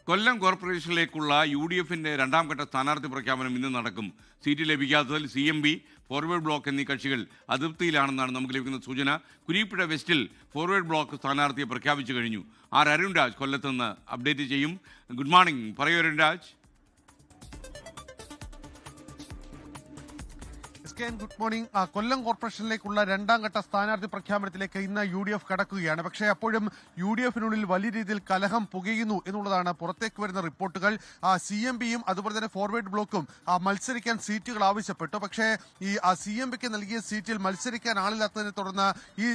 കൊല്ലം കോർപ്പറേഷനിലേക്കുള്ള UDFന്റെ രണ്ടാം ഘട്ട സ്ഥാനാർത്ഥി പ്രഖ്യാപനം ഇന്ന് നടക്കും. സീറ്റ് ലഭിക്കാത്തതിൽ CMB, ഫോർവേഡ് ബ്ലോക്ക് എന്നീ കക്ഷികൾ അതൃപ്തിയിലാണെന്നാണ് നമുക്ക് ലഭിക്കുന്ന സൂചന. കുരീപ്പുഴ വെസ്റ്റിൽ ഫോർവേഡ് ബ്ലോക്ക് സ്ഥാനാർത്ഥിയെ പ്രഖ്യാപിച്ചു കഴിഞ്ഞു. അരുൺ രാജ് കൊല്ലത്ത് നിന്ന് അപ്ഡേറ്റ് ചെയ്യും. ഗുഡ് മോർണിംഗ്, പറയൂ അരുൺ രാജ്. Good morning. കൊല്ലം കോർപ്പറേഷനിലേക്കുള്ള രണ്ടാം ഘട്ട സ്ഥാനാർത്ഥി പ്രഖ്യാപനത്തിലേക്ക് ഇന്ന് UDF കടക്കുകയാണ്. പക്ഷേ അപ്പോഴും UDFിനുള്ളിൽ വലിയ രീതിയിൽ കലഹം പുകയുന്നു എന്നുള്ളതാണ് പുറത്തേക്ക് വരുന്ന റിപ്പോർട്ടുകൾ. CMBയും അതുപോലെ തന്നെ ഫോർവേഡ് ബ്ലോക്കും മത്സരിക്കാൻ സീറ്റുകൾ ആവശ്യപ്പെട്ടു. പക്ഷേ ഈ CMBക്ക് നൽകിയ സീറ്റിൽ മത്സരിക്കാൻ ആളില്ലാത്തതിനെ തുടർന്ന് ഈ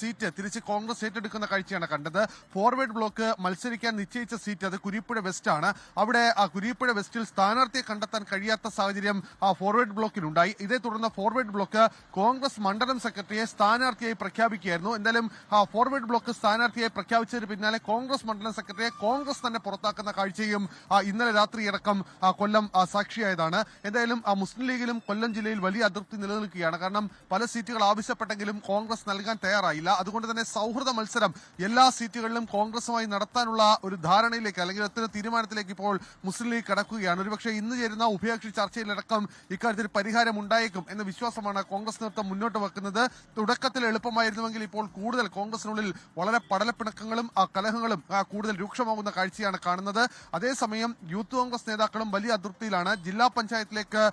സീറ്റ് തിരിച്ച് കോൺഗ്രസ് ഏറ്റെടുക്കുന്ന കാഴ്ചയാണ് കണ്ടത്. ഫോർവേഡ് ബ്ലോക്ക് മത്സരിക്കാൻ നിശ്ചയിച്ച സീറ്റ് അത് കുരീപ്പുഴ വെസ്റ്റ് ആണ്. അവിടെ കുരീപ്പുഴ വെസ്റ്റിൽ സ്ഥാനാർത്ഥിയെ കണ്ടെത്താൻ കഴിയാത്ത സാഹചര്യം ഫോർവേഡ് ബ്ലോക്കിനുണ്ടായി. ഇതേ തുടർന്ന് ഫോർവേഡ് ബ്ലോക്ക് കോൺഗ്രസ് മണ്ഡലം സെക്രട്ടറിയെ സ്ഥാനാർത്ഥിയായി പ്രഖ്യാപിക്കുകയായിരുന്നു. എന്തായാലും ഫോർവേഡ് ബ്ലോക്ക് സ്ഥാനാർത്ഥിയായി പ്രഖ്യാപിച്ചതിന് പിന്നാലെ കോൺഗ്രസ് മണ്ഡലം സെക്രട്ടറിയെ കോൺഗ്രസ് തന്നെ പുറത്താക്കുന്ന കാഴ്ചയും ഇന്നലെ രാത്രിയടക്കം കൊല്ലം സാക്ഷിയായതാണ്. എന്തായാലും മുസ്ലിം ലീഗിലും കൊല്ലം ജില്ലയിൽ വലിയ അതൃപ്തി നിലനിൽക്കുകയാണ്. കാരണം പല സീറ്റുകൾ ആവശ്യപ്പെട്ടെങ്കിലും കോൺഗ്രസ് നൽകാൻ തയ്യാറായില്ല. അതുകൊണ്ട് തന്നെ സൗഹൃദ മത്സരം എല്ലാ സീറ്റുകളിലും കോൺഗ്രസുമായി നടത്താനുള്ള ഒരു ധാരണയിലേക്ക് അല്ലെങ്കിൽ ഒത്തിരി തീരുമാനത്തിലേക്ക് ഇപ്പോൾ മുസ്ലിം ലീഗ് കടക്കുകയാണ്. ഒരുപക്ഷെ ഇന്ന് ചേരുന്ന ഉഭയകക്ഷി ചർച്ചയിലടക്കം ഇക്കാര്യത്തിൽ പരിഹാരം ഉണ്ടായേക്കും എന്ന വിശ്വാസമാണ് കോൺഗ്രസ് നേതൃത്വം മുന്നോട്ട് വെക്കുന്നത്. തുടക്കത്തിൽ എളുപ്പമായിരുന്നുവെങ്കിൽ ഇപ്പോൾ കൂടുതൽ കോൺഗ്രസിനുള്ളിൽ വളരെ പടലപ്പിണക്കങ്ങളും കലഹങ്ങളും കൂടുതൽ രൂക്ഷമാകുന്ന കാഴ്ചയാണ് കാണുന്നത്. അതേസമയം യൂത്ത് കോൺഗ്രസ് നേതാക്കളും വലിയ അതൃപ്തിയിലാണ്. ജില്ലാ പഞ്ചായത്തിലേക്ക്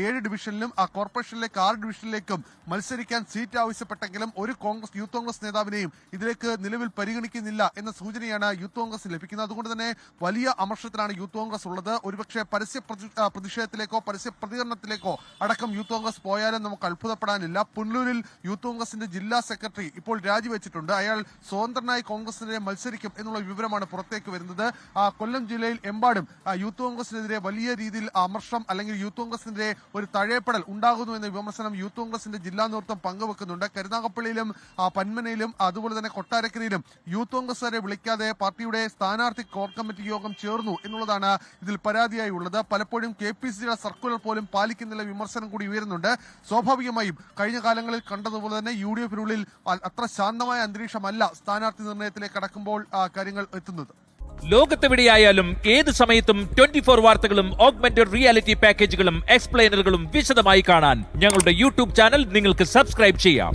7 ഡിവിഷനിലും കോർപ്പറേഷനിലേക്ക് 6 ഡിവിഷനിലേക്കും മത്സരിക്കാൻ സീറ്റ് ആവശ്യപ്പെട്ടെങ്കിലും ഒരു യൂത്ത് കോൺഗ്രസ് നേതാവിനെയും ഇതിലേക്ക് നിലവിൽ പരിഗണിക്കുന്നില്ല എന്ന സൂചനയാണ് യൂത്ത് കോൺഗ്രസ് ലഭിക്കുന്നത്. അതുകൊണ്ട് തന്നെ വലിയ അമർഷത്തിലാണ് യൂത്ത് കോൺഗ്രസ് ഉള്ളത്. ഒരുപക്ഷെ പരസ്യ പ്രതിഷേധത്തിലേക്കോ പരസ്യ പ്രതികരണത്തിലേക്കോ അടക്കം യൂത്ത് കോൺഗ്രസ് പോയാലും നമുക്ക് അത്ഭുതപ്പെടാനില്ല. പുനലൂരിൽ യൂത്ത് കോൺഗ്രസിന്റെ ജില്ലാ സെക്രട്ടറി ഇപ്പോൾ രാജിവെച്ചിട്ടുണ്ട്. അയാൾ സ്വതന്ത്രനായി കോൺഗ്രസിനെതിരെ മത്സരിക്കും എന്നുള്ള വിവരമാണ് പുറത്തേക്ക് വരുന്നത്. കൊല്ലം ജില്ലയിൽ എമ്പാടും യൂത്ത് കോൺഗ്രസിനെതിരെ വലിയ രീതിയിൽ അമർഷം അല്ലെങ്കിൽ യൂത്ത് കോൺഗ്രസിനെതിരെ ഒരു തഴയപ്പെടൽ ഉണ്ടാകുന്നു എന്ന വിമർശനം യൂത്ത് കോൺഗ്രസിന്റെ ജില്ലാ നേതൃത്വം പങ്കുവെക്കുന്നുണ്ട്. കരുനാഗപ്പള്ളിയിലും പന്മനയിലും അതുപോലെ തന്നെ കൊട്ടാരക്കരയിലും യൂത്ത് കോൺഗ്രസുകാരെ വിളിക്കാതെ പാർട്ടിയുടെ സ്ഥാനാർത്ഥി കോർ കമ്മിറ്റി യോഗം ചേർന്നു എന്നുള്ളതാണ് ഇതിൽ പരാതിയായി ഉള്ളത്. പലപ്പോഴും KPCCയുടെ സർക്കുലർ പോലും പാലിക്കുന്നില്ല വിമർശനം കൂടി ഉയരുന്നുണ്ട്. സ്വാഭാവികമായും കഴിഞ്ഞ കാലങ്ങളിൽ കണ്ടതുപോലെ തന്നെ UDFിനുള്ളിൽ അത്ര ശാന്തമായ അന്തരീക്ഷമല്ല സ്ഥാനാർത്ഥി നിർണയത്തിലേക്ക് കടക്കുമ്പോൾ കാര്യങ്ങൾ എത്തുന്നത്. ലോകത്തെവിടെയായാലും ഏത് സമയത്തും 24 വാർത്തകളും ഓഗ്മെന്റഡ് റിയാലിറ്റി പാക്കേജുകളും എക്സ്പ്ലെയിനറുകളും വിശദമായി കാണാൻ ഞങ്ങളുടെ YouTube ചാനൽ നിങ്ങൾക്ക് സബ്സ്ക്രൈബ് ചെയ്യാം.